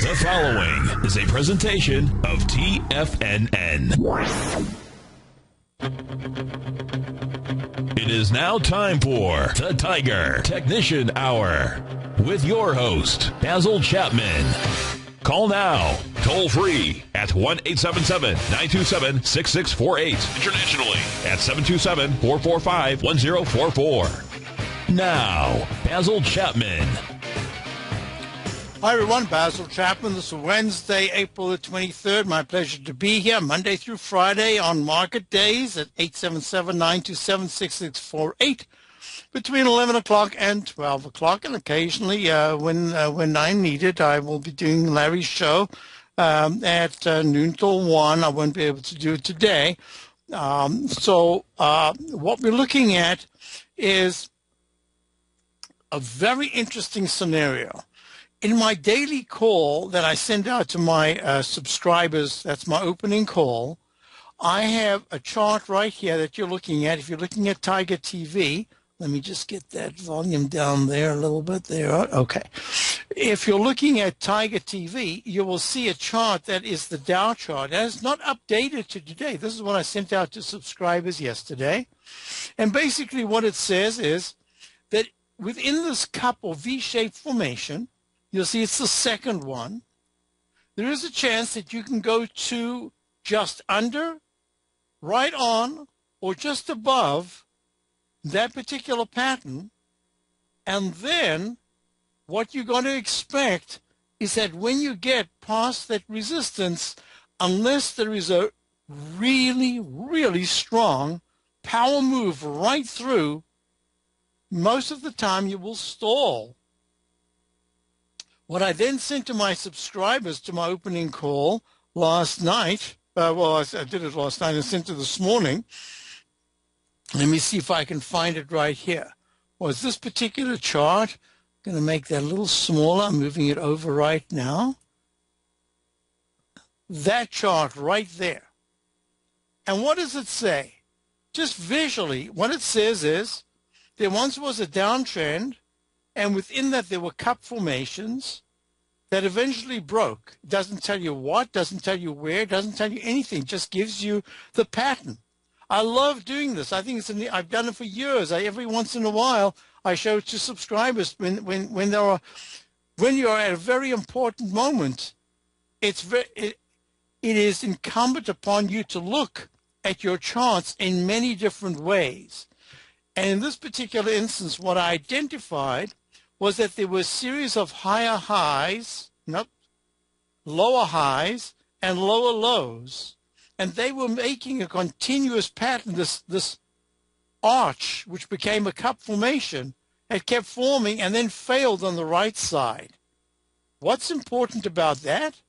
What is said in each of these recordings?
The following is a presentation of TFNN. It is now time for the Tiger Technician Hour with your host, Basil Chapman. Call now, toll free at 1-877-927-6648. Internationally at 727-445-1044. Now, Basil Chapman. Hi everyone, Basil Chapman. This is Wednesday, April the 23rd. My pleasure to be here Monday through Friday on market days at 877-927-6648 between 11 o'clock and 12 o'clock. And occasionally when I need it, I will be doing Larry's show at noon till 1. I won't be able to do it today. So what we're looking at is a very interesting scenario. In my daily call that I send out to my subscribers, that's my opening call, I have a chart right here that you're looking at. If you're looking at Tiger TV, let me just get that volume down there a little bit there. Okay. If you're looking at Tiger TV, you will see a chart that is the Dow chart. That is not updated to today. This is what I sent out to subscribers yesterday. And basically what it says is that within this cup or V-shaped formation, you'll see it's the second one. There is a chance that you can go to just under, right on, or just above that particular pattern. And then what you're going to expect is that when you get past that resistance, unless there is a really, really strong power move right through, most of the time you will stall. What I then sent to my subscribers to my opening call last night, I did it last night and sent it this morning. Let me see if I can find it right here. Was this particular chart, I'm going to make that a little smaller, I'm moving it over right now. That chart right there. And what does it say? Just visually, what it says is there once was a downtrend, and within that there were cup formations that eventually broke. It doesn't tell you what, doesn't tell you where, doesn't tell you anything, just gives you the pattern. I love doing this. I think I've done it for years. Every once in a while I show it to subscribers when you're at a very important moment. It is incumbent upon you to look at your charts in many different ways. And in this particular instance, what I identified was that there were a series of lower highs, and lower lows. And they were making a continuous pattern, this arch, which became a cup formation, had kept forming and then failed on the right side. What's important about that?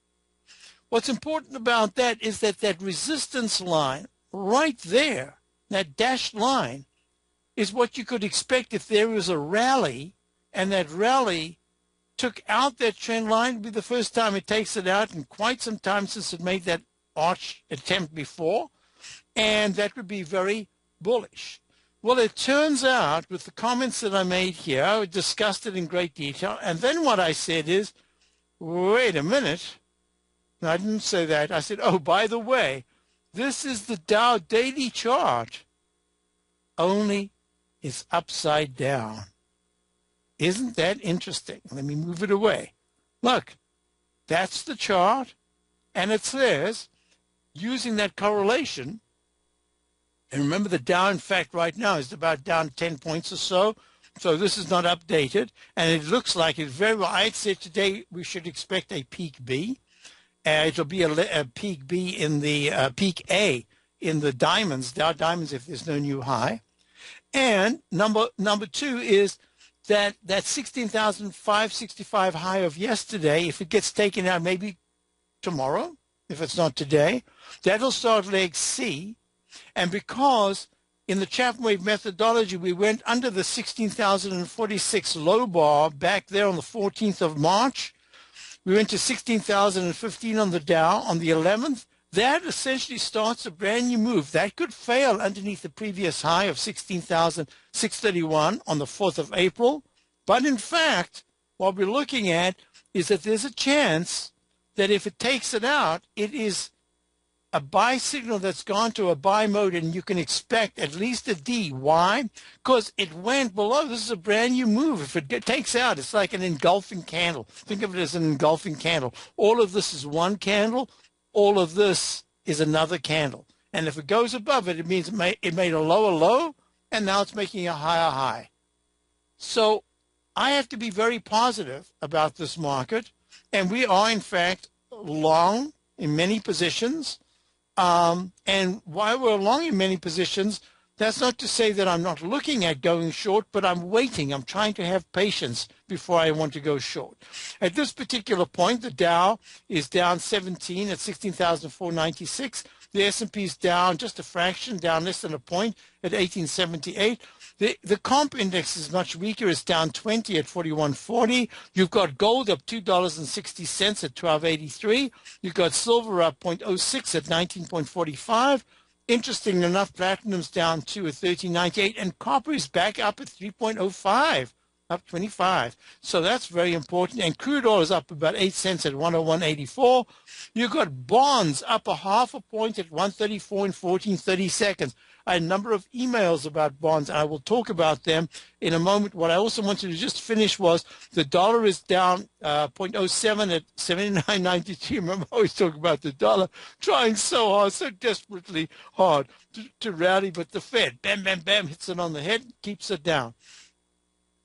What's important about that is that resistance line right there, that dashed line, is what you could expect if there was a rally, and that rally took out that trend line. It'd be the first time it takes it out in quite some time since it made that arch attempt before, and that would be very bullish. Well, it turns out, with the comments that I made here, I discussed it in great detail, and then what I said is, wait a minute. No, I didn't say that. I said, oh, by the way, this is the Dow daily chart, only it's upside down. Isn't that interesting? Let me move it away. Look, that's the chart, and it says, using that correlation, and remember the Dow, in fact, right now is about down 10 points or so, so this is not updated, and it looks like it's very well. I'd say today we should expect a peak B. It'll be a peak B in the peak A in the diamonds, Dow diamonds, if there's no new high. And number two is that 16,565 high of yesterday, if it gets taken out maybe tomorrow, if it's not today, that'll start leg C. And because in the Chapman wave methodology, we went under the 16,046 low bar back there on the 14th of March. We went to 16,015 on the Dow on the 11th. That essentially starts a brand new move. That could fail underneath the previous high of 16,631 on the 4th of April. But in fact, what we're looking at is that there's a chance that if it takes it out, it is a buy signal that's gone to a buy mode, and you can expect at least a D. Why? Because it went below. This is a brand new move. If it takes out, it's like an engulfing candle. Think of it as an engulfing candle. All of this is one candle. All of this is another candle. And if it goes above it, it means it made a lower low, and now it's making a higher high. So I have to be very positive about this market. And we are, in fact, long in many positions. And while we're long in many positions, that's not to say that I'm not looking at going short, but I'm waiting. I'm trying to have patience before I want to go short. At this particular point, the Dow is down 17 at 16,496. The S&P is down just a fraction, down less than a point at 1878. The comp index is much weaker. It's down 20 at 41.40. You've got gold up $2.60 at 12.83. You've got silver up 0.06 at 19.45. Interesting enough, platinum's down 2 at 13.98, and copper is back up at 3.05, up 25. So that's very important. And crude oil is up about 8 cents at 101.84. You've got bonds up a half a point at 134 and 14 seconds. I had a number of emails about bonds, and I will talk about them in a moment. What I also wanted to just finish was the dollar is down 0.07 at 79.92. Remember, I always talk about the dollar trying so hard, so desperately hard to rally, but the Fed, bam, bam, bam, hits it on the head, keeps it down.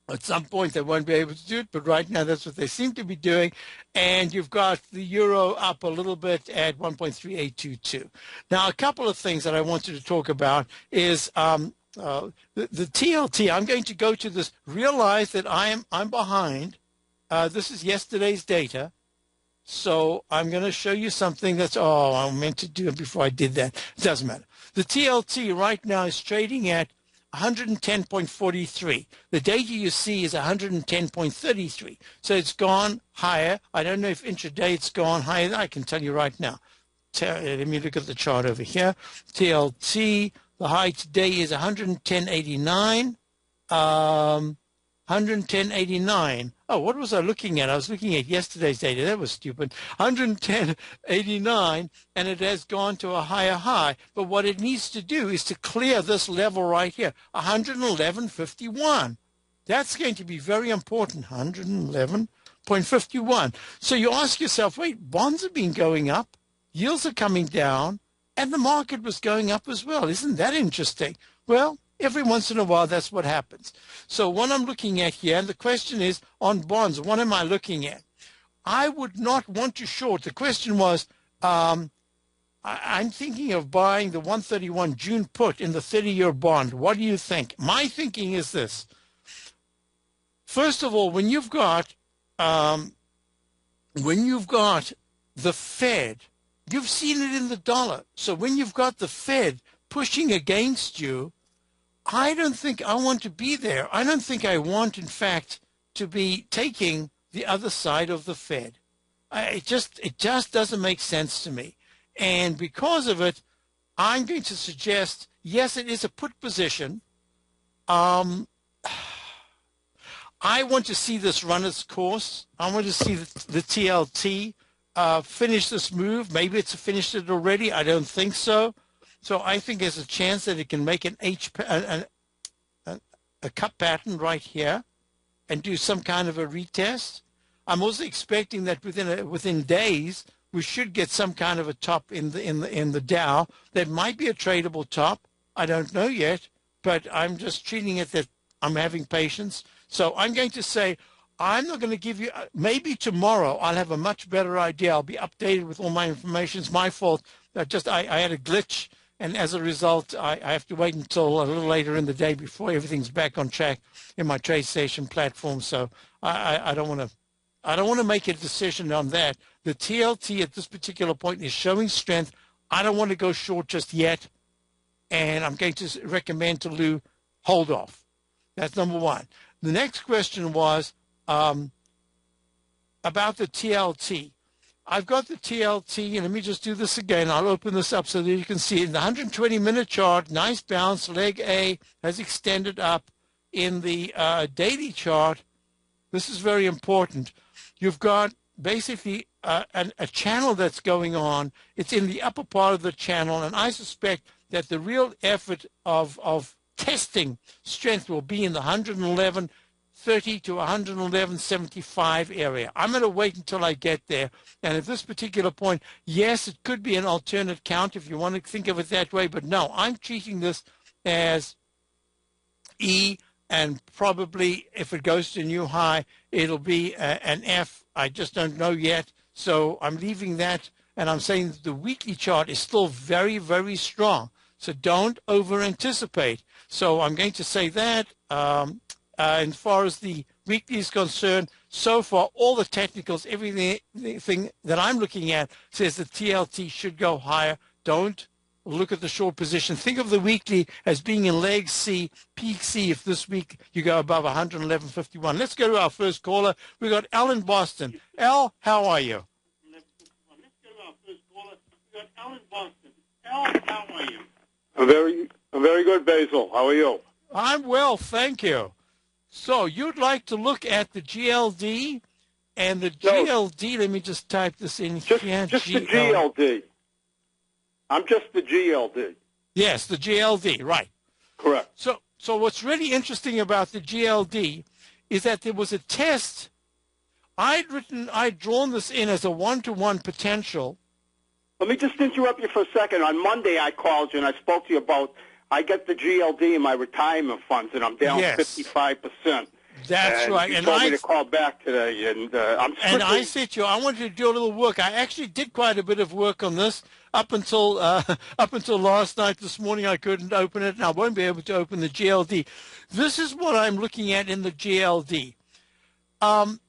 At some point, they won't be able to do it, but right now that's what they seem to be doing. And you've got the euro up a little bit at 1.3822. Now, a couple of things that I wanted to talk about is the TLT. I'm going to go to this. Realize that I'm behind. This is yesterday's data. So I'm going to show you something that's, I meant to do it before I did that. It doesn't matter. The TLT right now is trading at 110.43. The data you see is 110.33. So it's gone higher. I don't know if intraday it's gone higher. I can tell you right now. Let me look at the chart over here. TLT, the high today is 110.89. 110.89. Oh, what was I looking at? I was looking at yesterday's data. That was stupid. 110.89, and it has gone to a higher high. But what it needs to do is to clear this level right here, 111.51. That's going to be very important, 111.51. So you ask yourself, wait, bonds have been going up, yields are coming down, and the market was going up as well. Isn't that interesting? Well, every once in a while, that's what happens. So what I'm looking at here, and the question is on bonds, what am I looking at? I would not want to short. The question was, I'm thinking of buying the 131 June put in the 30-year bond. What do you think? My thinking is this. First of all, when you've got the Fed, you've seen it in the dollar. So when you've got the Fed pushing against you, I don't think I want to be there. I don't think I want, in fact, to be taking the other side of the Fed. It just doesn't make sense to me. And because of it, I'm going to suggest, yes, it is a put position. I want to see this run its course. I want to see the TLT finish this move. Maybe it's finished it already. I don't think so. So I think there's a chance that it can make a cup pattern right here and do some kind of a retest. I'm also expecting that within days we should get some kind of a top in the Dow. That might be a tradable top. I don't know yet, but I'm just treating it that I'm having patience. So I'm going to say I'm not going to give you. Maybe tomorrow I'll have a much better idea. I'll be updated with all my information. It's my fault. I had a glitch. And as a result, I have to wait until a little later in the day before everything's back on track in my TradeStation platform. So I don't want to make a decision on that. The TLT at this particular point is showing strength. I don't want to go short just yet, and I'm going to recommend to Lou hold off. That's number one. The next question was about the TLT. I've got the TLT, and let me just do this again. I'll open this up so that you can see it. In the 120-minute chart, nice bounce. Leg A has extended up. In the daily chart, this is very important. You've got basically a channel that's going on. It's in the upper part of the channel, and I suspect that the real effort of testing strength will be in the 111.30 to 111.75 area. I'm going to wait until I get there. And at this particular point, yes, it could be an alternate count if you want to think of it that way. But no, I'm treating this as E, and probably if it goes to new high, it'll be an F. I just don't know yet. So I'm leaving that, and I'm saying that the weekly chart is still very, very strong. So don't over-anticipate. So I'm going to say that. As far as the weekly is concerned, so far all the technicals, everything that I'm looking at says the TLT should go higher. Don't look at the short position. Think of the weekly as being in leg C, peak C, if this week you go above 111.51. Let's go to our first caller. We've got Al in Boston. Al, how are you? Let's go to our first caller. We've got Al in Boston. Al, how are you? I'm very good, Basil. How are you? I'm well, thank you. So you'd like to look at the GLD, and the GLD, let me just type this in here. Just the GLD. I'm just the GLD. Yes, the GLD, right. Correct. So what's really interesting about the GLD is that there was a test. I'd drawn this in as a 1-to-1 potential. Let me just interrupt you for a second. On Monday, I called you and I spoke to you about I get the GLD in my retirement funds, and I'm down 55%. That's right. You told me to call back today, and I'm strictly... And I said to you, I wanted to do a little work. I actually did quite a bit of work on this up until last night. This morning I couldn't open it, and I won't be able to open the GLD. This is what I'm looking at in the GLD. The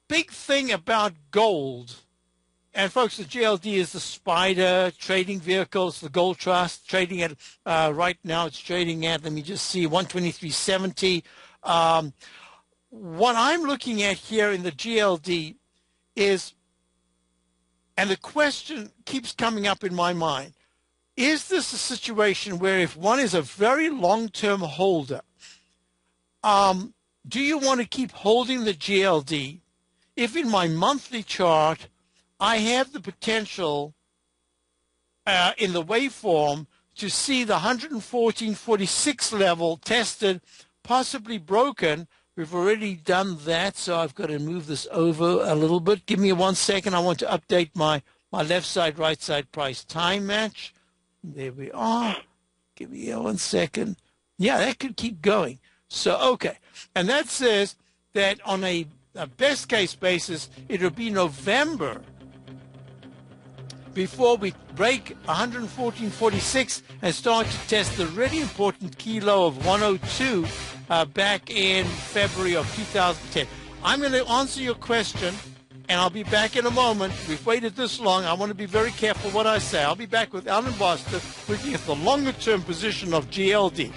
big thing about gold... And, folks, the GLD is the SPDR trading vehicle. It's the gold trust trading at, right now it's trading at, let me just see, 123.70. What I'm looking at here in the GLD is, and the question keeps coming up in my mind, is this a situation where if one is a very long-term holder, do you want to keep holding the GLD if in my monthly chart I have the potential in the waveform to see the 114.46 level tested, possibly broken? We've already done that, so I've got to move this over a little bit. Give me 1 second. I want to update my left side, right side price time match. There we are. Give me 1 second. Yeah, that could keep going. So, okay. And that says that on a best case basis, it will be November before we break 114.46 and start to test the really important key low of 102 back in February of 2010. I'm going to answer your question, and I'll be back in a moment. We've waited this long. I want to be very careful what I say. I'll be back with Alan Boston looking at the longer-term position of GLD.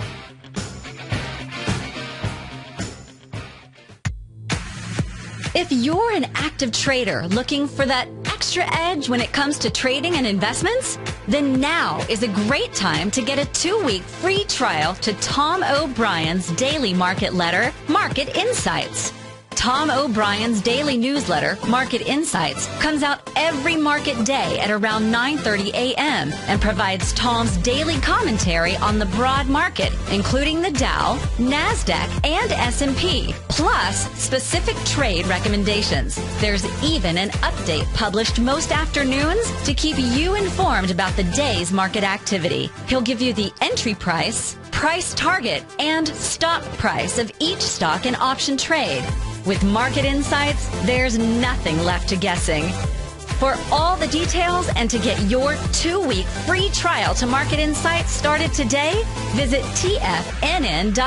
If you're an active trader looking for that extra edge when it comes to trading and investments, then now is a great time to get a 2-week free trial to Tom O'Brien's daily market letter, Market Insights. Tom O'Brien's daily newsletter, Market Insights, comes out every market day at around 9:30 a.m. and provides Tom's daily commentary on the broad market, including the Dow, NASDAQ, and S&P, plus specific trade recommendations. There's even an update published most afternoons to keep you informed about the day's market activity. He'll give you the entry price, price target, and stop price of each stock and option trade. With Market Insights, there's nothing left to guessing. For all the details and to get your 2-week free trial to Market Insights started today, visit TFNN.com.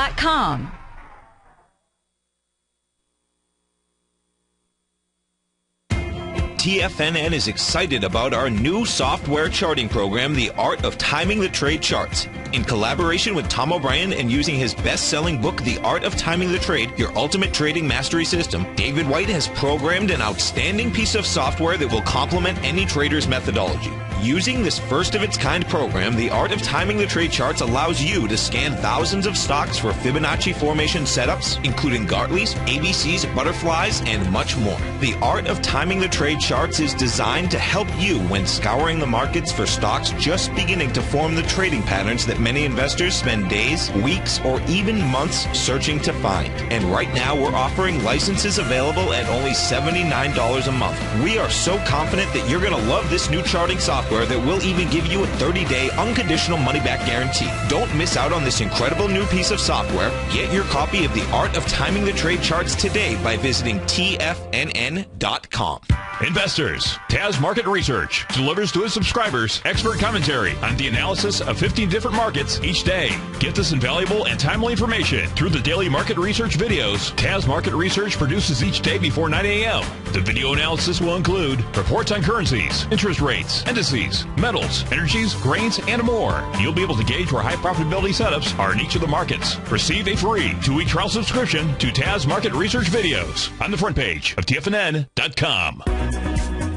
TFNN is excited about our new software charting program, The Art of Timing the Trade Charts. In collaboration with Tom O'Brien and using his best-selling book, The Art of Timing the Trade, Your Ultimate Trading Mastery System, David White has programmed an outstanding piece of software that will complement any trader's methodology. Using this first-of-its-kind program, The Art of Timing the Trade Charts allows you to scan thousands of stocks for Fibonacci formation setups, including Gartley's, ABC's, butterflies, and much more. The Art of Timing the Trade Charts is designed to help you when scouring the markets for stocks just beginning to form the trading patterns that many investors spend days, weeks, or even months searching to find. And right now, we're offering licenses available at only $79 a month. We are so confident that you're going to love this new charting software that will even give you a 30-day unconditional money-back guarantee. Don't miss out on this incredible new piece of software. Get your copy of The Art of Timing the Trade Charts today by visiting TFNN.com. Investors, Taz Market Research delivers to its subscribers expert commentary on the analysis of 15 different markets each day. Get this invaluable and timely information through the daily market research videos Taz Market Research produces each day before 9 a.m. The video analysis will include reports on currencies, interest rates, indices, metals, energies, grains, and more. You'll be able to gauge where high profitability setups are in each of the markets. Receive a free 2-week trial subscription to Taz Market Research videos on the front page of TFNN.com.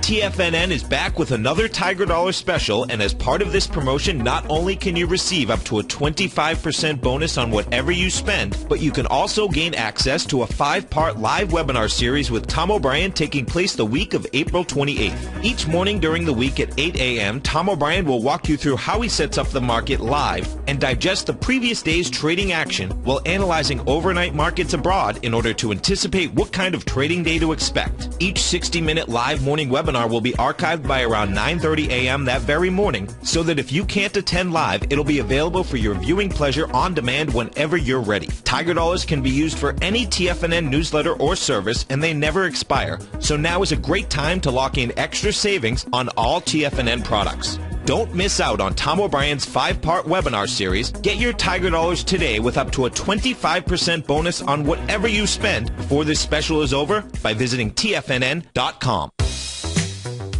TFNN is back with another Tiger Dollar special, and as part of this promotion, not only can you receive up to a 25% bonus on whatever you spend, but you can also gain access to a 5-part live webinar series with Tom O'Brien taking place the week of April 28th. Each morning during the week at 8 a.m., Tom O'Brien will walk you through how he sets up the market live and digest the previous day's trading action while analyzing overnight markets abroad in order to anticipate what kind of trading day to expect. Each 60-minute live morning webinar will be archived by around 9:30 a.m. that very morning, so that if you can't attend live, it'll be available for your viewing pleasure on demand whenever you're ready. Tiger Dollars can be used for any TFNN newsletter or service, and they never expire, so now is a great time to lock in extra savings on all TFNN products. Don't miss out on Tom O'Brien's 5-part webinar series. Get your Tiger Dollars today with up to a 25% bonus on whatever you spend before this special is over by visiting TFNN.com.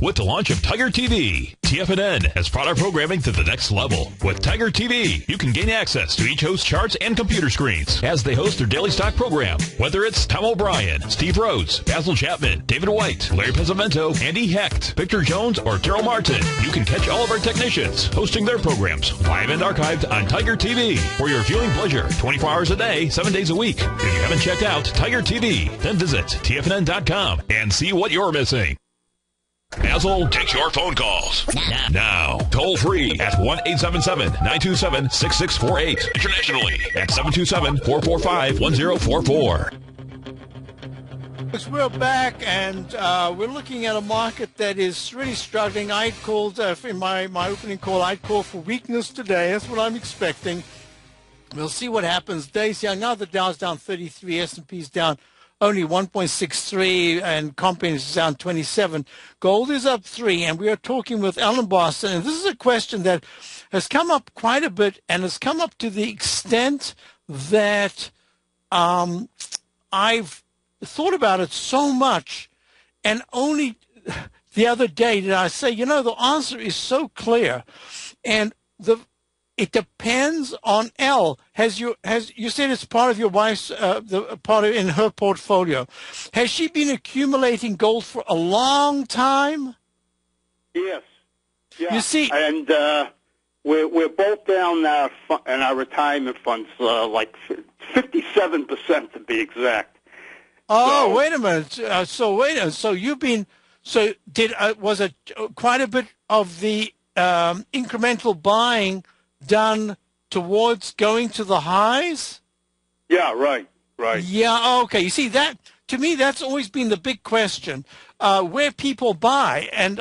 With the launch of Tiger TV, TFNN has brought our programming to the next level. With Tiger TV, you can gain access to each host's charts and computer screens as they host their daily stock program. Whether it's Tom O'Brien, Steve Rhodes, Basil Chapman, David White, Larry Pesavento, Andy Hecht, Victor Jones, or Daryl Martin, you can catch all of our technicians hosting their programs live and archived on Tiger TV for your viewing pleasure 24 hours a day, 7 days a week. If you haven't checked out Tiger TV, then visit TFNN.com and see what you're missing. Basil takes your phone calls now. Toll free at 1-877-927-6648. Internationally at 727-445-1044. We're back, and we're looking at a market that is really struggling. I called, in my opening call, I'd call for weakness today. That's what I'm expecting. We'll see what happens. Days young. Now the Dow's down 33, S&P's down only 1.63, and Compound is down 27. Gold is up 3, and we are talking with Alan Boston. And this is a question that has come up quite a bit, and has come up to the extent that I've thought about it so much, and only the other day did I say, the answer is so clear, and it depends on L. You said it's part of your wife's in her portfolio. Has she been accumulating gold for a long time? Yes. Yeah. You see, and we're both down in our retirement funds, like 57% to be exact. Oh, so, wait a minute. So you've been. So was it quite a bit of the incremental buying done towards going to the highs? Yeah, right. Yeah, okay. You see, that to me, that's always been the big question, where people buy. And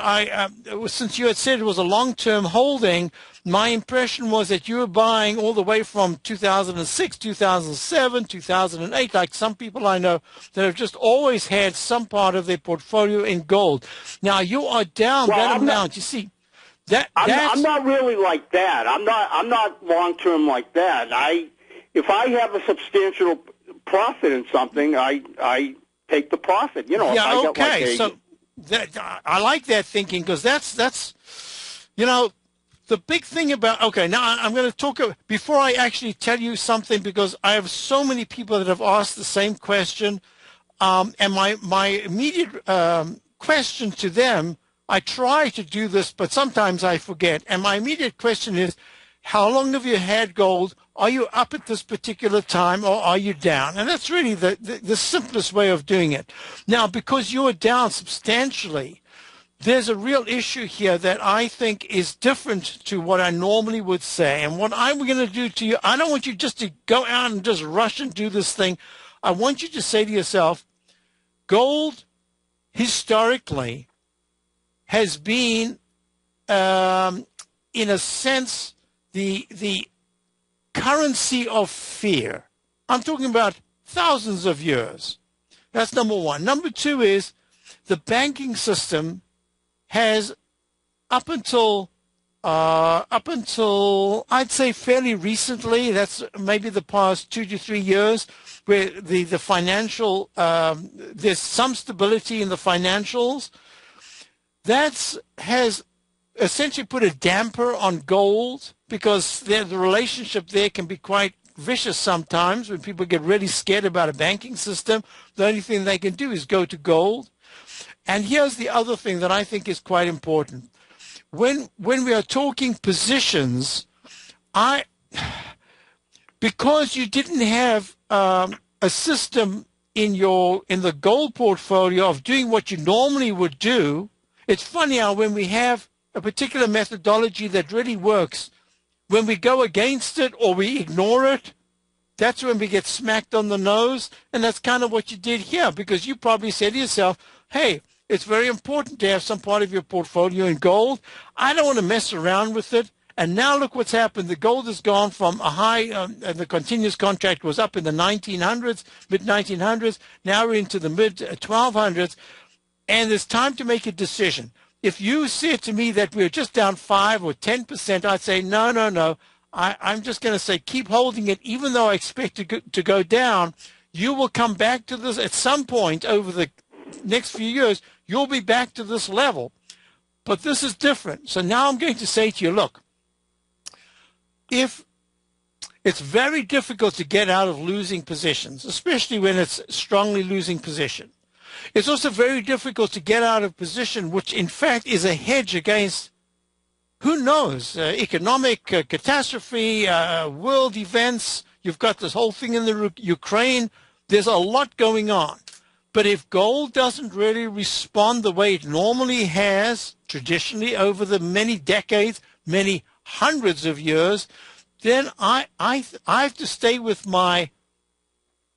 since you had said it was a long-term holding, my impression was that you were buying all the way from 2006, 2007, 2008, like some people I know that have just always had some part of their portfolio in gold. Now, you are down that amount. You see, I'm not really like that. I'm not long term like that. If I have a substantial profit in something, I take the profit. Yeah. Okay. So I like that thinking, because that's the big thing about, okay, now I'm going to talk, before I actually tell you something, because I have so many people that have asked the same question, and my immediate question to them, I try to do this, but sometimes I forget, and my immediate question is, how long have you had gold? Are you up at this particular time, or are you down? And that's really the simplest way of doing it. Now, because you're down substantially, there's a real issue here that I think is different to what I normally would say. And what I'm going to do to you, I don't want you just to go out and just rush and do this thing. I want you to say to yourself, gold historically has been, in a sense, the currency of fear. I'm talking about thousands of years. That's number one. Number two is the banking system has up until I'd say fairly recently, that's maybe the past 2 to 3 years, where the financial, there's some stability in the financials. That has essentially put a damper on gold, because the relationship there can be quite vicious sometimes when people get really scared about a banking system. The only thing they can do is go to gold. And here's the other thing that I think is quite important. When we are talking positions, because you didn't have a system in the gold portfolio of doing what you normally would do, it's funny how when we have a particular methodology that really works, when we go against it or we ignore it, that's when we get smacked on the nose. And that's kind of what you did here, because you probably said to yourself, hey, it's very important to have some part of your portfolio in gold. I don't want to mess around with it. And now look what's happened. The gold has gone from a high, the continuous contract was up in the 1900s, mid-1900s. Now we're into the mid-1200s. And it's time to make a decision. If you said to me that we're just down 5 or 10%, I'd say, no. I'm just going to say keep holding it, even though I expect to go down. You will come back to this at some point over the next few years. You'll be back to this level. But this is different. So now I'm going to say to you, look, if it's very difficult to get out of losing positions, especially when it's strongly losing position. It's also very difficult to get out of position, which in fact is a hedge against, who knows, economic catastrophe, world events. You've got this whole thing in the Ukraine. There's a lot going on. But if gold doesn't really respond the way it normally has, traditionally over the many decades, many hundreds of years, then I have to stay with my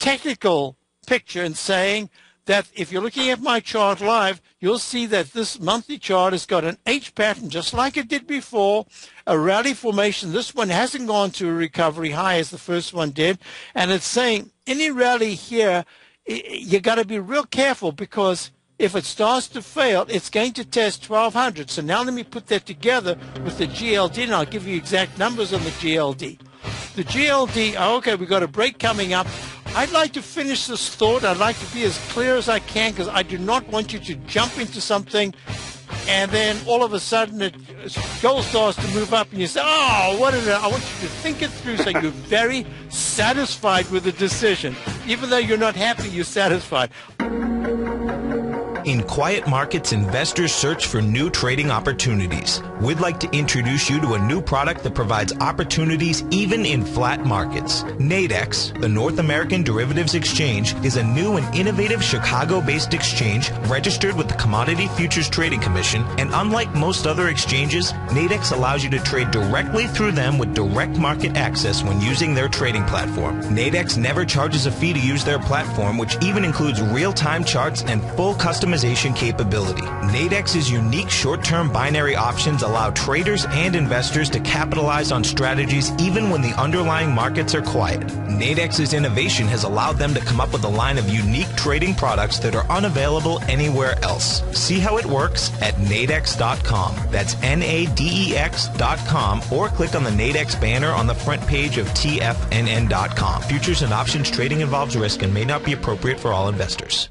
technical picture and saying that if you're looking at my chart live, you'll see that this monthly chart has got an H pattern just like it did before, a rally formation. This one hasn't gone to a recovery high as the first one did. And it's saying any rally here, you got to be real careful, because if it starts to fail, it's going to test 1200. So now let me put that together with the GLD, and I'll give you exact numbers on the GLD. The GLD, okay, we've got a break coming up. I'd like to finish this thought. I'd like to be as clear as I can, because I do not want you to jump into something and then all of a sudden gold starts to move up and you say, oh, what is it? I want you to think it through so you're very satisfied with the decision. Even though you're not happy, you're satisfied. In quiet markets, investors search for new trading opportunities. We'd like to introduce you to a new product that provides opportunities even in flat markets. Nadex, the North American Derivatives Exchange, is a new and innovative Chicago-based exchange registered with the Commodity Futures Trading Commission, and unlike most other exchanges, Nadex allows you to trade directly through them with direct market access when using their trading platform. Nadex never charges a fee to use their platform, which even includes real-time charts and full customization capability. Nadex's unique short-term binary options allow traders and investors to capitalize on strategies even when the underlying markets are quiet. Nadex's innovation has allowed them to come up with a line of unique trading products that are unavailable anywhere else. See how it works at nadex.com. That's NADEX.com, or click on the Nadex banner on the front page of TFNN.com. Futures and options trading involves risk and may not be appropriate for all investors.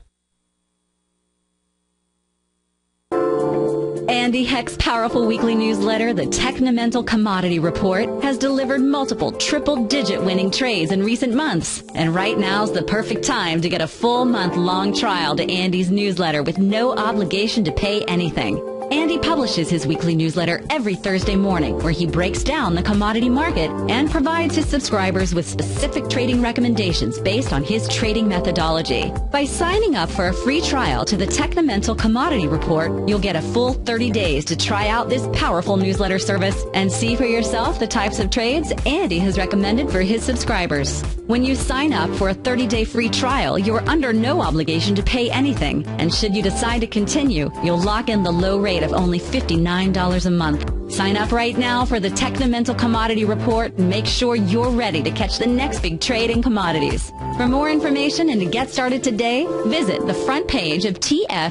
And Andy Heck's powerful weekly newsletter, the Technomental Commodity Report, has delivered multiple triple-digit winning trades in recent months. And right now's the perfect time to get a full month-long trial to Andy's newsletter with no obligation to pay anything. Andy publishes his weekly newsletter every Thursday morning, where he breaks down the commodity market and provides his subscribers with specific trading recommendations based on his trading methodology. By signing up for a free trial to the Technomental Commodity Report, you'll get a full 30 days to try out this powerful newsletter service and see for yourself the types of trades Andy has recommended for his subscribers. When you sign up for a 30-day free trial, you're under no obligation to pay anything. And should you decide to continue, you'll lock in the low rate of only $59 a month. Sign up right now for the Technomental Commodity Report and make sure you're ready to catch the next big trade in commodities. For more information and to get started today, visit the front page of TFNN.com.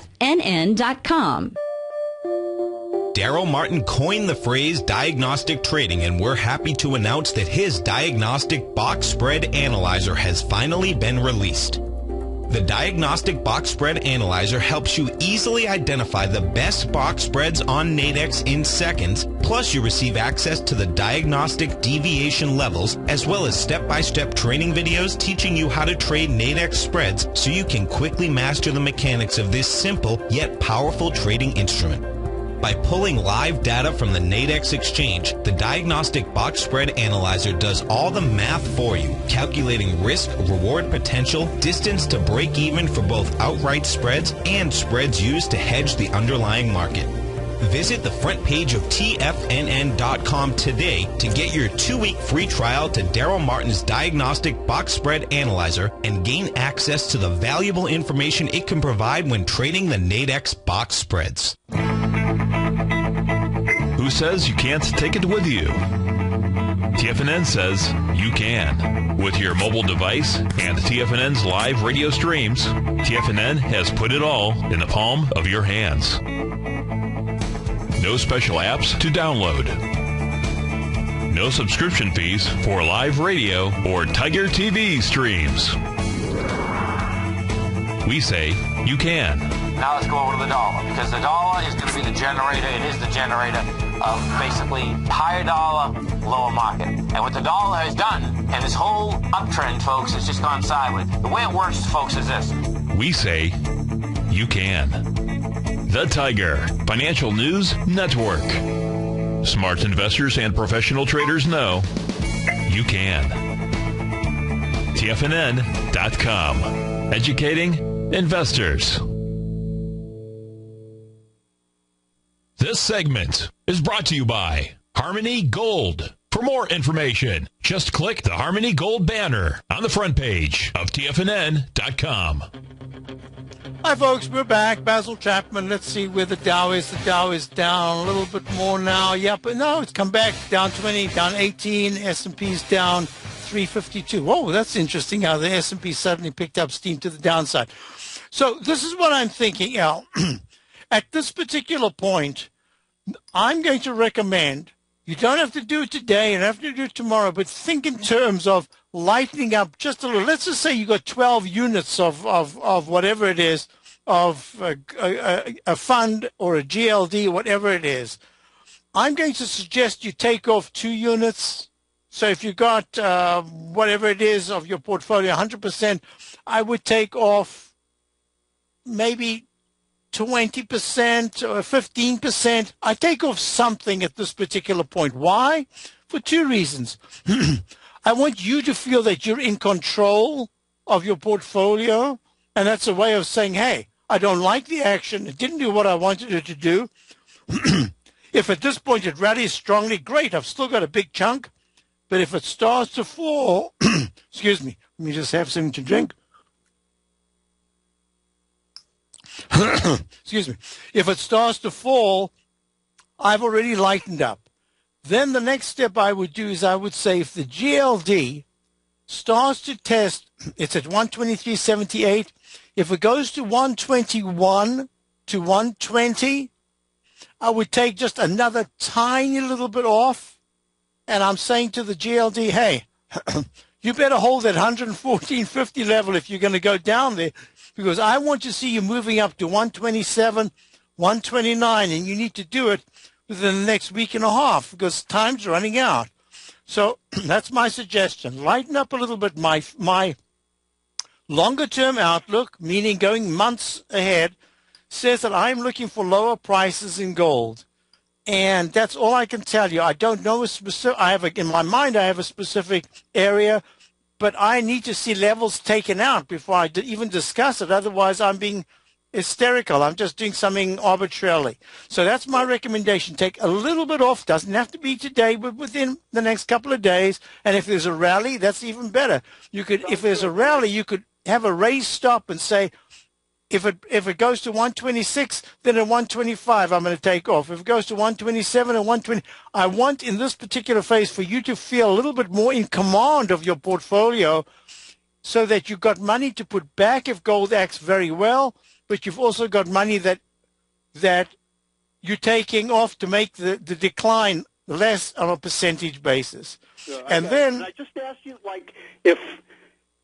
Daryl Martin coined the phrase diagnostic trading, and we're happy to announce that his diagnostic box spread analyzer has finally been released. The Diagnostic Box Spread Analyzer helps you easily identify the best box spreads on Nadex in seconds, plus you receive access to the diagnostic deviation levels, as well as step-by-step training videos teaching you how to trade Nadex spreads so you can quickly master the mechanics of this simple yet powerful trading instrument. By pulling live data from the Nadex exchange, the Diagnostic Box Spread Analyzer does all the math for you, calculating risk, reward potential, distance to break even for both outright spreads and spreads used to hedge the underlying market. Visit the front page of TFNN.com today to get your 2-week free trial to Daryl Martin's Diagnostic Box Spread Analyzer and gain access to the valuable information it can provide when trading the Nadex box spreads. Who says you can't take it with you? TFNN says you can. With your mobile device and TFNN's live radio streams, TFNN has put it all in the palm of your hands. No special apps to download. No subscription fees for live radio or Tiger TV streams. We say you can. Now let's go over to the dollar, because the dollar is going to be the generator. It is the generator of basically higher dollar, lower market. And what the dollar has done, and this whole uptrend, folks, has just gone sideways. The way it works, folks, is this. We say you can. The Tiger Financial News Network. Smart investors and professional traders know you can. TFNN.com. Educating investors. This segment is brought to you by Harmony Gold. For more information, just click the Harmony Gold banner on the front page of TFNN.com. Hi, folks. We're back. Basil Chapman. Let's see where the Dow is. The Dow is down a little bit more now. Yeah, but no, it's come back. Down 20, down 18. S&P's down 352. Whoa, that's interesting how the S&P suddenly picked up steam to the downside. So this is what I'm thinking, Al. At this particular point, I'm going to recommend, you don't have to do it today, you don't have to do it tomorrow, but think in terms of lightening up just a little. Let's just say you got 12 units of whatever it is, of a fund or a GLD, whatever it is. I'm going to suggest you take off 2 units. So if you got whatever it is of your portfolio, 100%, I would take off maybe 20% or 15%. I take off something at this particular point. Why? For 2 reasons. I want you to feel that you're in control of your portfolio, and that's a way of saying, hey, I don't like the action. It didn't do what I wanted it to do. If at this point it rallies strongly, great. I've still got a big chunk. But if it starts to fall, excuse me, let me just have something to drink. Excuse me. If it starts to fall, I've already lightened up. Then the next step I would do is I would say if the GLD starts to test, it's at 123.78. If it goes to 121 to 120, I would take just another tiny little bit off. And I'm saying to the GLD, hey, you better hold that 114.50 level if you're going to go down there, because I want to see you moving up to 127, 129, and you need to do it within the next week and a half because time's running out. So that's my suggestion. Lighten up a little bit. My longer-term outlook, meaning going months ahead, says that I'm looking for lower prices in gold. And that's all I can tell you. I don't know a specific, in my mind, I have a specific area, but I need to see levels taken out before I even discuss it. Otherwise, I'm being hysterical. I'm just doing something arbitrarily. So that's my recommendation. Take a little bit off. Doesn't have to be today, but within the next couple of days. And if there's a rally, that's even better. If there's a rally, you could have a raise stop and say, if it goes to 126, then at 125 I'm going to take off. If it goes to 127 or 120, I want in this particular phase for you to feel a little bit more in command of your portfolio so that you've got money to put back if gold acts very well, but you've also got money that you're taking off to make the decline less on a percentage basis. Yeah, and then I just ask you, like, if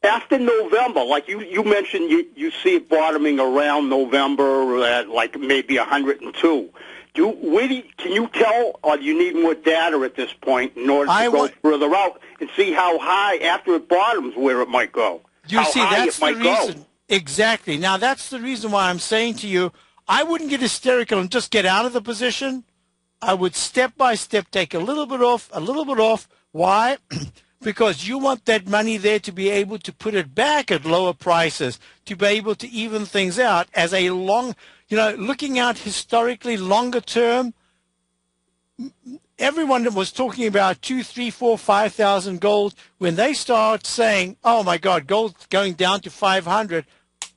after November, like you mentioned, you see it bottoming around November at like maybe 102. Can you tell, or do you need more data at this point in order to go further out and see how high after it bottoms where it might go? You see, that's the reason. Exactly. Now, that's the reason why I'm saying to you, I wouldn't get hysterical and just get out of the position. I would step by step take a little bit off. Why? Because you want that money there to be able to put it back at lower prices, to be able to even things out as a long, looking out historically longer term. Everyone that was talking about 2, 3, 4, 5,000 gold, when they start saying, oh my God, gold's going down to 500,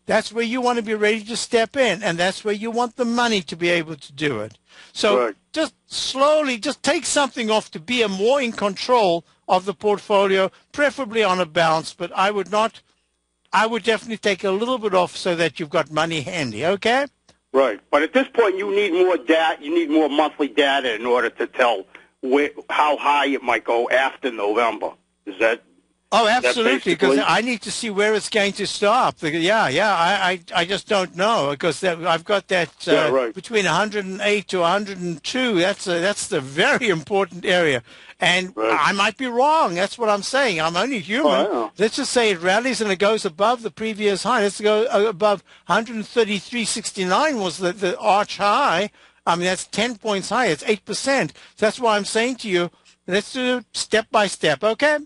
that's where you want to be ready to step in, and that's where you want the money to be able to do it. So just slowly, just take something off to be more in control of the portfolio, preferably on a bounce, but I would definitely take a little bit off so that you've got money handy, okay? Right. But at this point, you need more data. You need more monthly data in order to tell how high it might go after November. Is that? Oh, absolutely, because I need to see where it's going to stop. I just don't know because I've got that between 108 to 102. That's the very important area. And I might be wrong. That's what I'm saying. I'm only human. Let's just say it rallies and it goes above the previous high. Let's go above 133.69 was the arch high. I mean, that's 10 points high. It's 8%. That's why I'm saying to you, let's do it step by step, okay?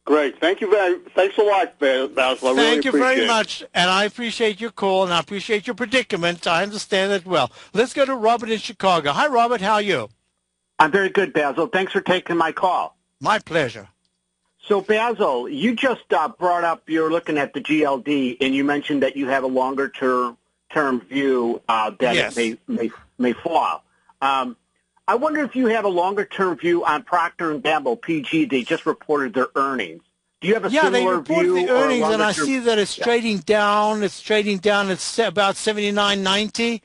Great. Thanks a lot, Basil. Thank you very much, and I appreciate your call, and I appreciate your predicament. I understand it well. Let's go to Robert in Chicago. Hi, Robert. How are you? I'm very good, Basil. Thanks for taking my call. My pleasure. So, Basil, you just brought up you're looking at the GLD, and you mentioned that you have a longer-term view that it may fall. I wonder if you have a longer-term view on Procter & Gamble, PG. They just reported their earnings. Do you have a similar view? Yeah, they reported the earnings, and I see that it's trading down. It's trading down at about 79.90.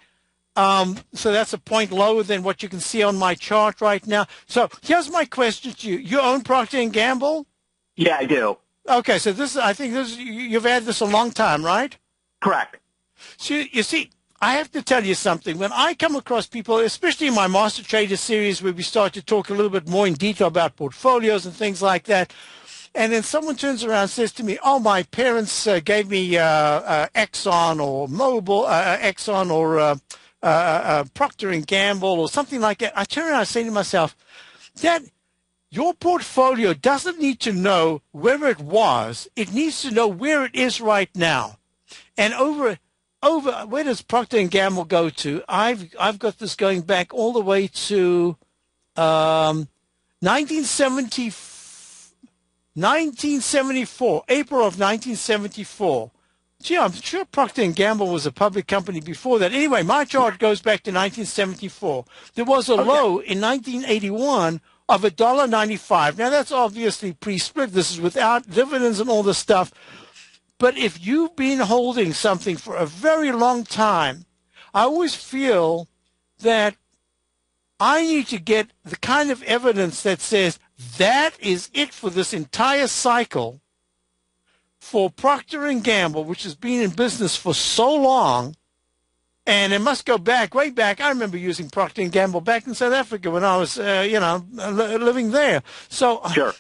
So that's a point lower than what you can see on my chart right now. So here's my question to you. You own Procter & Gamble? Yeah, I do. Okay, so you've had this a long time, right? Correct. So you see, I have to tell you something. When I come across people, especially in my Master Trader series where we start to talk a little bit more in detail about portfolios and things like that, and then someone turns around and says to me, oh, my parents gave me Exxon or Mobil, Exxon or Procter & Gamble or something like that, I turn around and say to myself, that your portfolio doesn't need to know where it was. It needs to know where it is right now. And over where does Procter & Gamble go to? I've got this going back all the way to 1974, April of 1974. Gee, I'm sure Procter & Gamble was a public company before that. Anyway, my chart goes back to 1974. There was a low in 1981 of $1.95. Now, that's obviously pre-split. This is without dividends and all this stuff. But if you've been holding something for a very long time, I always feel that I need to get the kind of evidence that says that is it for this entire cycle for Procter & Gamble, which has been in business for so long, And it must go back, way back. I remember using Procter & Gamble back in South Africa when I was, living there. So Sure.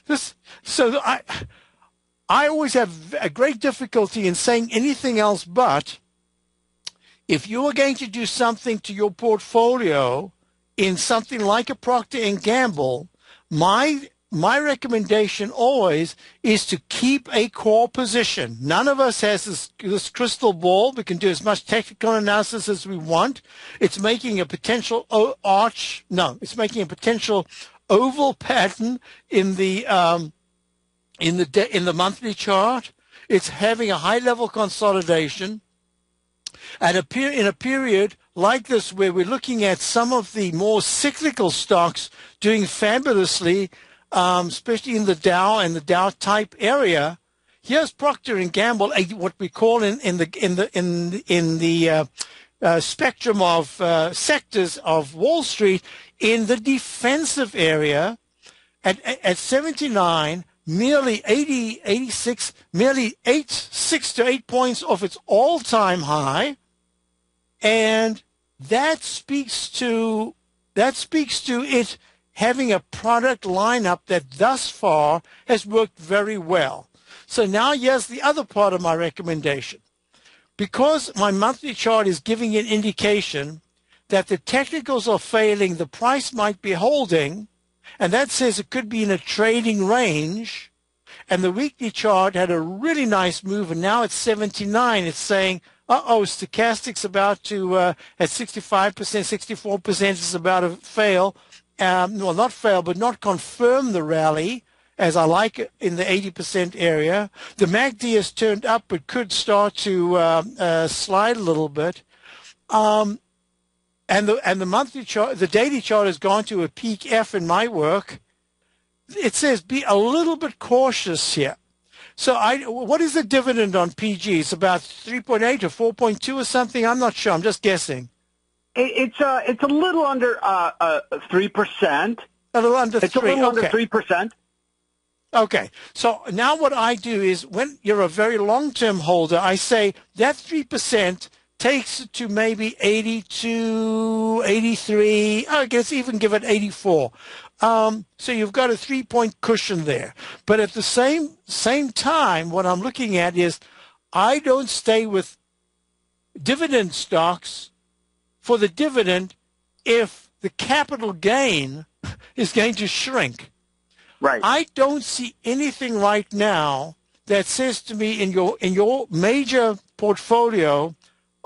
I always have a great difficulty in saying anything else but if you are going to do something to your portfolio in something like a Procter & Gamble, my recommendation always is to keep a core position. None of us has this crystal ball. We can do as much technical analysis as we want. It's making a potential it's making a potential oval pattern in the monthly chart. It's having a high level consolidation. And in a period like this where we're looking at some of the more cyclical stocks doing fabulously, especially in the Dow and the Dow type area, here's Procter & Gamble, what we call in the spectrum of sectors of Wall Street, in the defensive area at 79, merely 86 6 to 8 points off its all-time high, and that speaks to it having a product lineup that thus far has worked very well. So now here's the other part of my recommendation. Because my monthly chart is giving an indication that the technicals are failing, the price might be holding, and that says it could be in a trading range, and the weekly chart had a really nice move, and now it's 79. It's saying, stochastic's about to, at 65%, 64% is about to fail. Well, not fail, but not confirm the rally, as I like it, in the 80% area. The MACD has turned up, but could start to slide a little bit. And the monthly chart, the daily chart has gone to a peak F in my work. It says be a little bit cautious here. So what is the dividend on PG? It's about 3.8 or 4.2 or something. I'm not sure. I'm just guessing. It's a little under 3%. A little under 3%. It's a little under 3%. Okay. So now what I do is when you're a very long-term holder, I say that 3% takes it to maybe 82, 83. I guess even give it 84. So you've got a 3-point cushion there. But at the same time, what I'm looking at is I don't stay with dividend stocks for the dividend if the capital gain is going to shrink. Right. I don't see anything right now that says to me in your major portfolio,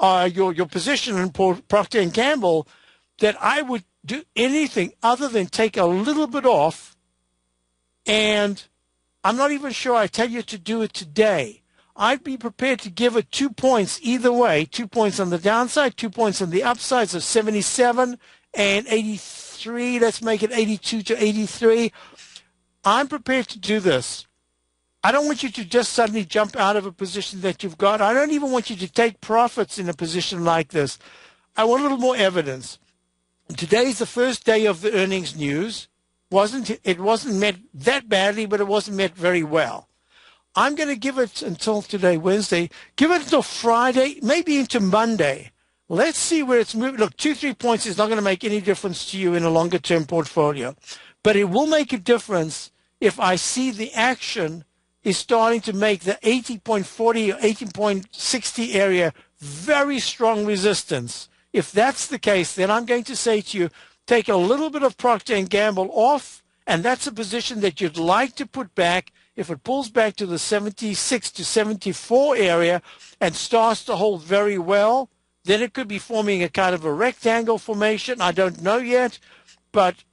your position in Procter & Gamble, that I would do anything other than take a little bit off, and I'm not even sure I tell you to do it today. I'd be prepared to give it 2 points either way, 2 points on the downside, 2 points on the upside, so 77 and 83. Let's make it 82 to 83. I'm prepared to do this. I don't want you to just suddenly jump out of a position that you've got. I don't even want you to take profits in a position like this. I want a little more evidence. Today's the first day of the earnings news. It wasn't met that badly, but it wasn't met very well. I'm going to give it until today, Wednesday. Give it until Friday, maybe into Monday. Let's see where it's moving. Look, 2-3 points is not going to make any difference to you in a longer-term portfolio. But it will make a difference if I see the action is starting to make the 80.40 or 80.60 area very strong resistance. If that's the case, then I'm going to say to you, take a little bit of Procter & Gamble off, and that's a position that you'd like to put back. If it pulls back to the 76 to 74 area and starts to hold very well, then it could be forming a kind of a rectangle formation. I don't know yet, but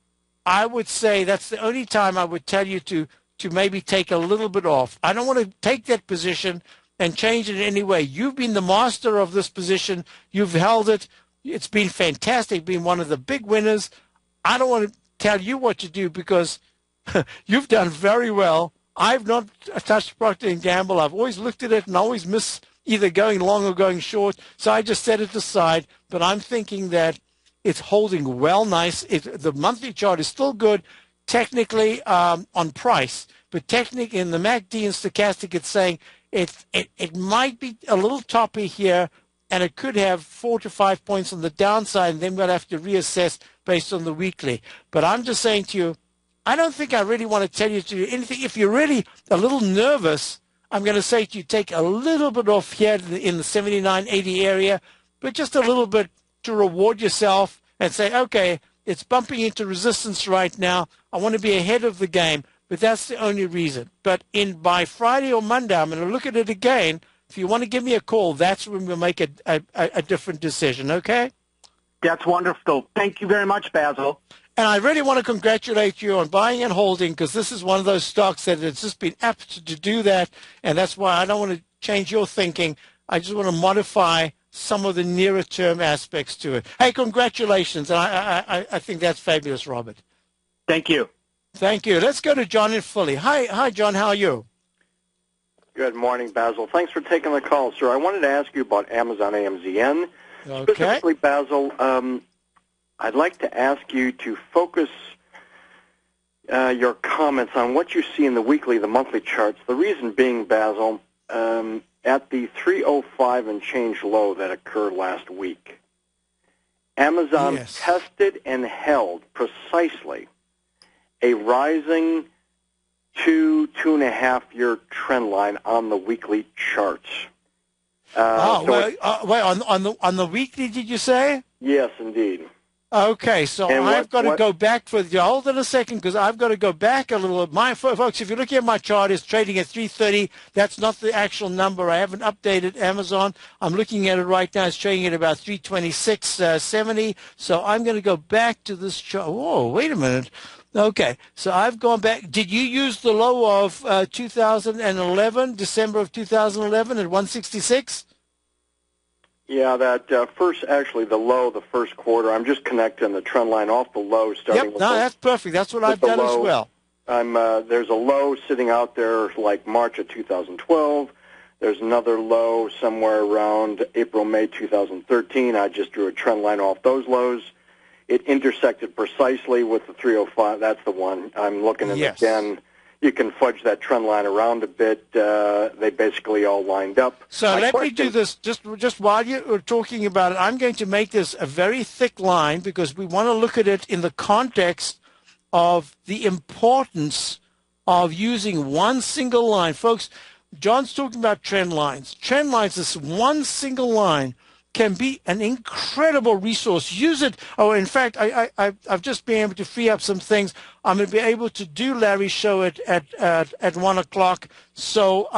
I would say that's the only time I would tell you to maybe take a little bit off. I don't want to take that position and change it in any way. You've been the master of this position. You've held it. It's been fantastic, been one of the big winners. I don't want to tell you what to do because you've done very well. I've not touched Procter & Gamble. I've always looked at it and always miss either going long or going short. So I just set it aside. But I'm thinking that it's holding well nice. The monthly chart is still good technically on price. But technically in the MACD and stochastic, it's saying it might be a little toppy here, and it could have 4 to 5 points on the downside, and then we'll have to reassess based on the weekly. But I'm just saying to you, I don't think I really want to tell you to do anything. If you're really a little nervous, I'm going to say to you, take a little bit off here in the 79.80 area, but just a little bit to reward yourself and say, okay, it's bumping into resistance right now. I want to be ahead of the game, but that's the only reason. But by Friday or Monday, I'm going to look at it again. If you want to give me a call, that's when we'll make a different decision, okay? That's wonderful. Thank you very much, Basil. And I really want to congratulate you on buying and holding, because this is one of those stocks that it's just been apt to do that, and that's why I don't want to change your thinking. I just want to modify some of the nearer term aspects to it. Hey, congratulations. And I think that's fabulous, Robert. Thank you. Thank you. Let's go to John in Philly. Hi, John. How are you? Good morning, Basil. Thanks for taking the call, sir. I wanted to ask you about Amazon AMZN. Okay. Specifically, Basil, I'd like to ask you to focus your comments on what you see in the weekly, the monthly charts. The reason being, Basil, at the 305 and change low that occurred last week, Amazon tested and held precisely a rising 2.5 year trend line on the weekly charts. Wait, on the weekly, did you say? Yes, indeed. Okay, so I've got to go back for the. Hold on a second, because I've got to go back a little. Folks, if you're looking at my chart, it's trading at 330. That's not the actual number. I haven't updated Amazon. I'm looking at it right now. It's trading at about 326.70. So I'm going to go back to this chart. Whoa, wait a minute. Okay, so I've gone back. Did you use the low of 2011, December of 2011 at 166? Yeah, that the low, the first quarter. I'm just connecting the trend line off the low, starting with that's perfect. That's what I've done as well. There's a low sitting out there like March of 2012. There's another low somewhere around April, May 2013. I just drew a trend line off those lows. It intersected precisely with the 305. That's the one. I'm looking at it again. You can fudge that trend line around a bit. They basically all lined up. So let me do this just while you're talking about it. I'm going to make this a very thick line, because we want to look at it in the context of the importance of using one single line. Folks, John's talking about trend lines. Trend lines, this one single line, can be an incredible resource. Use it. Oh, in fact, I've just been able to free up some things. I'm going to be able to do Larry's show at 1 o'clock. So,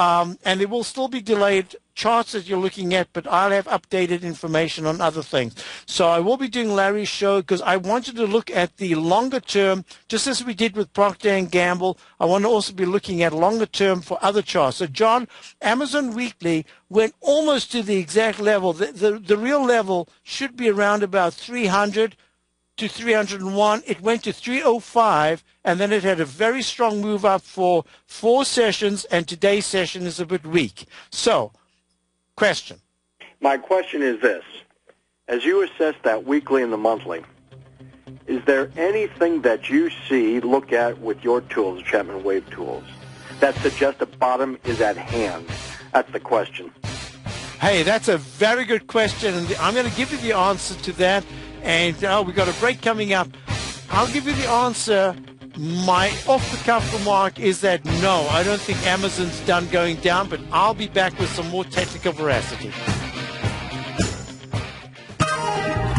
and it will still be delayed charts that you're looking at, but I'll have updated information on other things. So I will be doing Larry's show, because I wanted to look at the longer term, just as we did with Procter & Gamble. I want to also be looking at longer term for other charts. So John, Amazon Weekly went almost to the exact level. The real level should be around about 300 to 301. It went to 305, and then it had a very strong move up for 4 sessions, and today's session is a bit weak. So, question. My question is this. As you assess that weekly and the monthly, is there anything that you see, look at with your tools, Chapman Wave tools, that suggest a bottom is at hand? That's the question. Hey, that's a very good question, and I'm going to give you the answer to that. And we've got a break coming up. I'll give you the answer. My off-the-cuff remark is that no, I don't think Amazon's done going down, but I'll be back with some more technical veracity.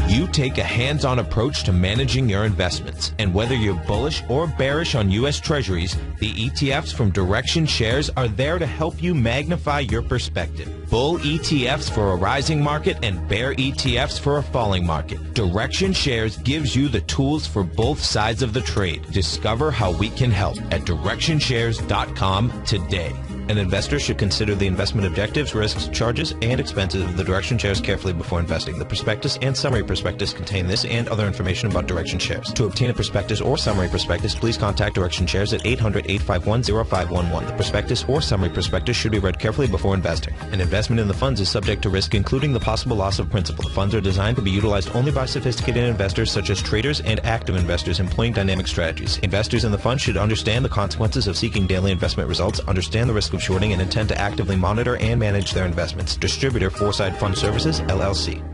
You take a hands-on approach to managing your investments. And whether you're bullish or bearish on U.S. Treasuries, the ETFs from Direction Shares are there to help you magnify your perspective. Bull ETFs for a rising market and bear ETFs for a falling market. Direction Shares gives you the tools for both sides of the trade. Discover how we can help at DirectionShares.com today. An investor should consider the investment objectives, risks, charges, and expenses of the Direction Shares carefully before investing. The prospectus and summary prospectus contain this and other information about Direction Shares. To obtain a prospectus or summary prospectus, please contact Direction Shares at 800-851-0511. The prospectus or summary prospectus should be read carefully before investing. An investment in the funds is subject to risk, including the possible loss of principal. The funds are designed to be utilized only by sophisticated investors such as traders and active investors employing dynamic strategies. Investors in the fund should understand the consequences of seeking daily investment results, understand the risk of of shorting and intend to actively monitor and manage their investments. Distributor Foreside Fund Services, LLC.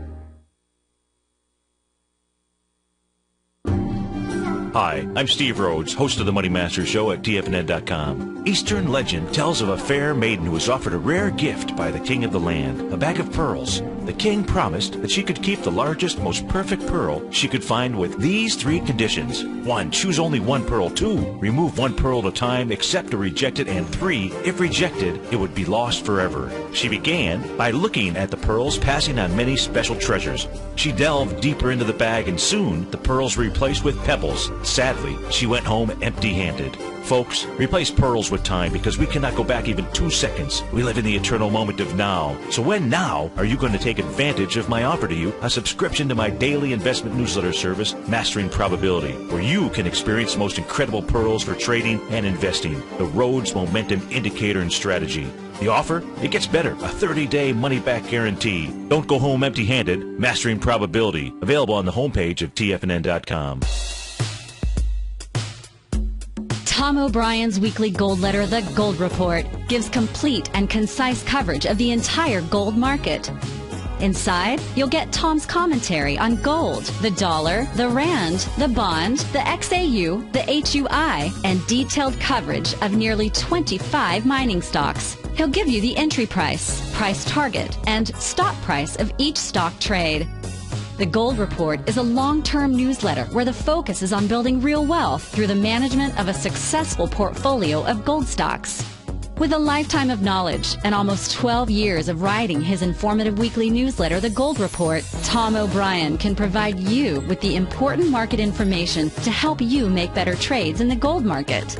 Hi, I'm Steve Rhodes, host of the Money Master Show at TFNN.com. Eastern legend tells of a fair maiden who was offered a rare gift by the king of the land, a bag of pearls. The king promised that she could keep the largest, most perfect pearl she could find with these 3 conditions. 1, choose only 1 pearl. 2, remove 1 pearl at a time, accept or reject it. And 3, if rejected, it would be lost forever. She began by looking at the pearls, passing on many special treasures. She delved deeper into the bag, and soon the pearls were replaced with pebbles. Sadly, she went home empty-handed. Folks, replace pearls with time, because we cannot go back even 2 seconds. We live in the eternal moment of now. So when now are you going to take advantage of my offer to you, a subscription to my daily investment newsletter service, Mastering Probability, where you can experience the most incredible pearls for trading and investing, the Rhodes Momentum Indicator and Strategy. The offer? It gets better. A 30-day money-back guarantee. Don't go home empty-handed. Mastering Probability. Available on the homepage of TFNN.com. Tom O'Brien's weekly gold letter, The Gold Report, gives complete and concise coverage of the entire gold market. Inside, you'll get Tom's commentary on gold, the dollar, the rand, the bond, the XAU, the HUI, and detailed coverage of nearly 25 mining stocks. He'll give you the entry price, price target, and stop price of each stock trade. The Gold Report is a long-term newsletter where the focus is on building real wealth through the management of a successful portfolio of gold stocks. With a lifetime of knowledge and almost 12 years of writing his informative weekly newsletter, The Gold Report, Tom O'Brien can provide you with the important market information to help you make better trades in the gold market.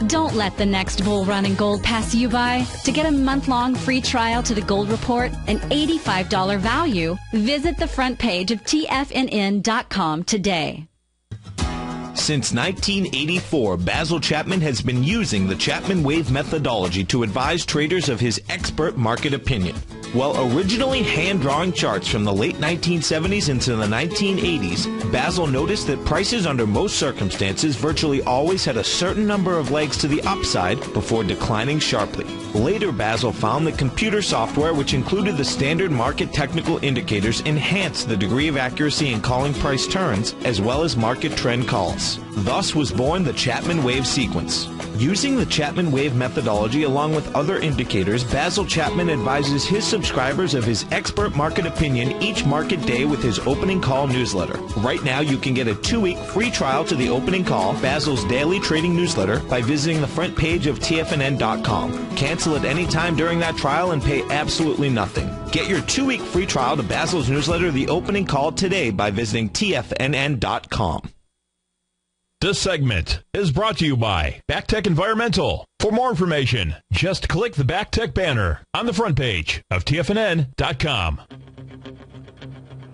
Don't let the next bull run in gold pass you by. To get a month-long free trial to The Gold Report, an $85 value, visit the front page of TFNN.com today. Since 1984, Basil Chapman has been using the Chapman Wave methodology to advise traders of his expert market opinion. While originally hand-drawing charts from the late 1970s into the 1980s, Basil noticed that prices under most circumstances virtually always had a certain number of legs to the upside before declining sharply. Later, Basil found that computer software, which included the standard market technical indicators, enhanced the degree of accuracy in calling price turns as well as market trend calls. Thus was born the Chapman Wave sequence. Using the Chapman Wave methodology along with other indicators, Basil Chapman advises his subscribers of his expert market opinion each market day with his opening call newsletter. Right now, you can get a 2-week free trial to the opening call, Basil's daily trading newsletter, by visiting the front page of TFNN.com. Cancel at any time during that trial and pay absolutely nothing. Get your 2-week free trial to Basil's newsletter, The Opening Call, today by visiting TFNN.com. This segment is brought to you by BackTech Environmental. For more information, just click the BackTech banner on the front page of TFNN.com.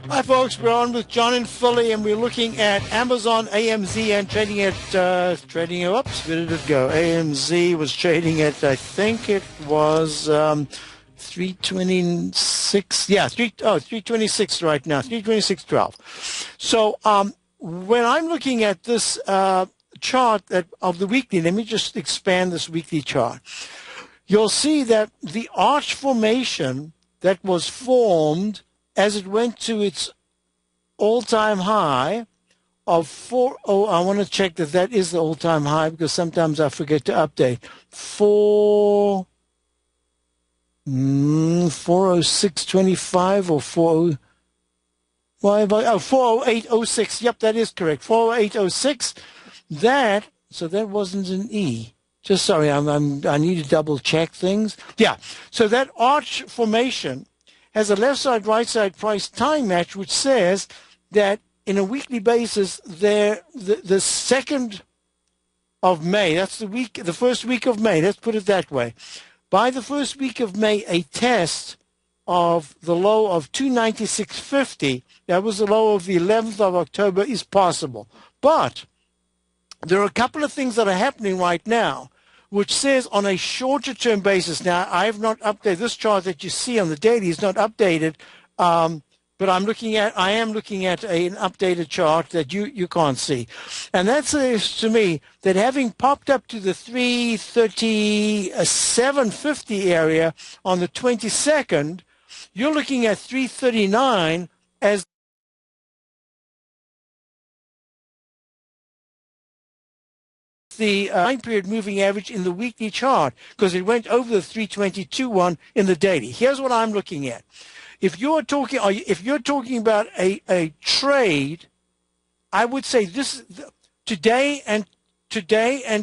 Hi, folks. We're on with John and Philly, and we're looking at Amazon, AMZ, and trading at, whoops, where did it go? AMZ was trading at, I think it was 326, 326 right now, 326.12. So, when I'm looking at this chart of the weekly, let me just expand this weekly chart. You'll see that the arch formation that was formed as it went to its all-time high of I want to check that is the all-time high because sometimes I forget to update. 406.25 or 408.06. Yep, that is correct. 408.06. So that wasn't an E. Just sorry, I need to double check things. Yeah. So that arch formation has a left side, right side price time match, which says that in a weekly basis, the 2nd of May, that's the first week of May. Let's put it that way. By the first week of May, a test of the low of 296.50, that was the low of the 11th of October, is possible. But there are a couple of things that are happening right now, which says on a shorter term basis, now I have not updated, this chart that you see on the daily is not updated but I am looking at an updated chart that you can't see. And that says to me that having popped up to the 337.50 area on the 22nd, you're looking at 339 as the 9-period moving average in the weekly chart, because it went over the 322 one in the daily. Here's what I'm looking at. If you're talking about a trade, I would say this today and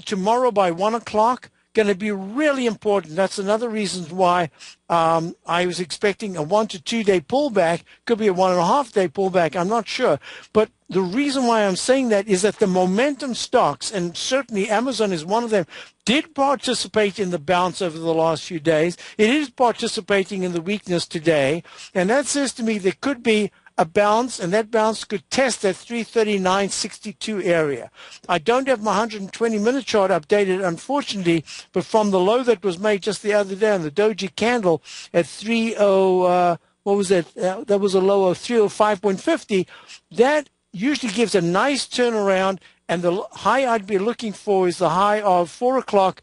tomorrow by 1 o'clock going to be really important. That's another reason why I was expecting a 1 to 2 day pullback. Could be a 1.5 day pullback. I'm not sure. But the reason why I'm saying that is that the momentum stocks, and certainly Amazon is one of them, did participate in the bounce over the last few days. It is participating in the weakness today. And that says to me there could be a bounce, and that bounce could test that 339.62 area. I don't have my 120-minute chart updated, unfortunately, but from the low that was made just the other day on the doji candle at 30, what was that? That was a low of 305.50. That usually gives a nice turnaround, and the high I'd be looking for is the high of 4 o'clock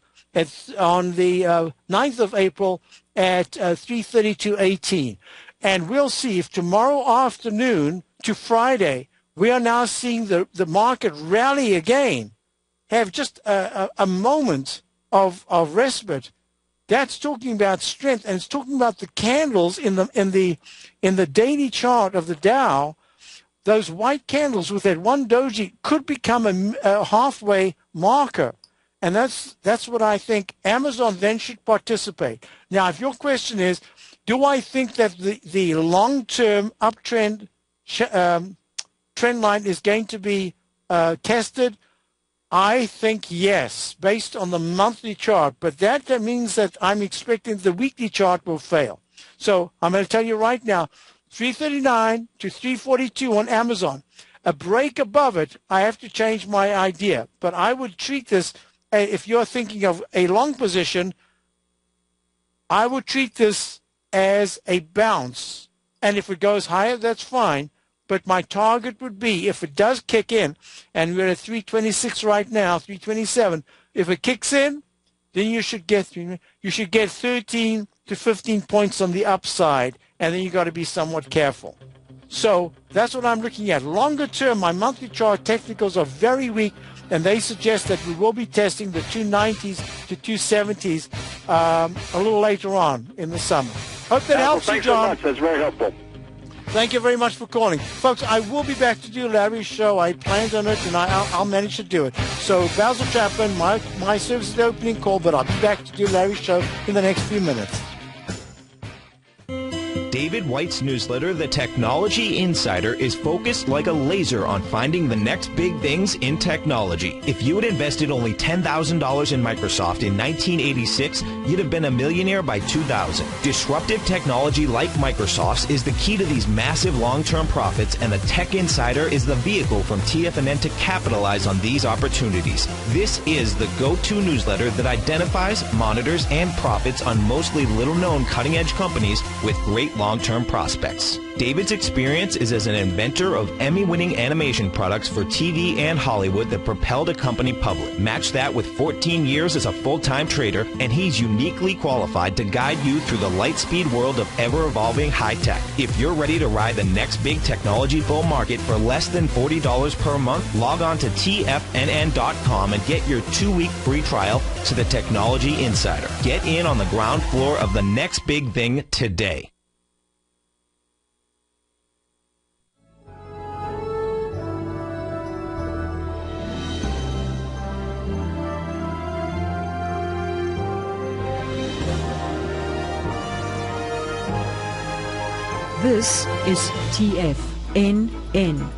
on the 9th of April at 332.18. And we'll see if tomorrow afternoon to Friday, we are now seeing the market rally again, have just a moment of respite. That's talking about strength, and it's talking about the candles in the daily chart of the Dow. Those white candles with that one doji could become a halfway marker. And that's what I think. Amazon then should participate. Now, if your question is, do I think that the long-term uptrend trend line is going to be tested? I think yes, based on the monthly chart. But that means that I'm expecting the weekly chart will fail. So I'm going to tell you right now, 339 to 342 on Amazon. A break above it, I have to change my idea. But I would treat this, if you're thinking of a long position, I would treat this as a bounce, and if it goes higher, that's fine, but my target would be, if it does kick in, and we're at 326 right now, 327, if it kicks in, then you should get 13 to 15 points on the upside, and then you got to be somewhat careful. So that's what I'm looking at. Longer term, my monthly chart technicals are very weak, and they suggest that we will be testing the 290s to 270s a little later on in the summer. Hope that helps you, John. Thanks so much. That's very helpful. Thank you very much for calling. Folks, I will be back to do Larry's show. I planned on it, and I'll manage to do it. So Basil Chapman, my service is the opening call, but I'll be back to do Larry's show in the next few minutes. David White's newsletter, The Technology Insider, is focused like a laser on finding the next big things in technology. If you had invested only $10,000 in Microsoft in 1986, you'd have been a millionaire by 2000. Disruptive technology like Microsoft's is the key to these massive long-term profits, and the Tech Insider is the vehicle from TFNN to capitalize on these opportunities. This is the go-to newsletter that identifies, monitors, and profits on mostly little-known cutting-edge companies with great long-term prospects. David's experience is as an inventor of Emmy-winning animation products for TV and Hollywood that propelled a company public. Match that with 14 years as a full-time trader, and he's uniquely qualified to guide you through the light-speed world of ever-evolving high-tech. If you're ready to ride the next big technology bull market for less than $40 per month, log on to TFNN.com and get your 2-week free trial to the Technology Insider. Get in on the ground floor of the next big thing today. This is TFNN.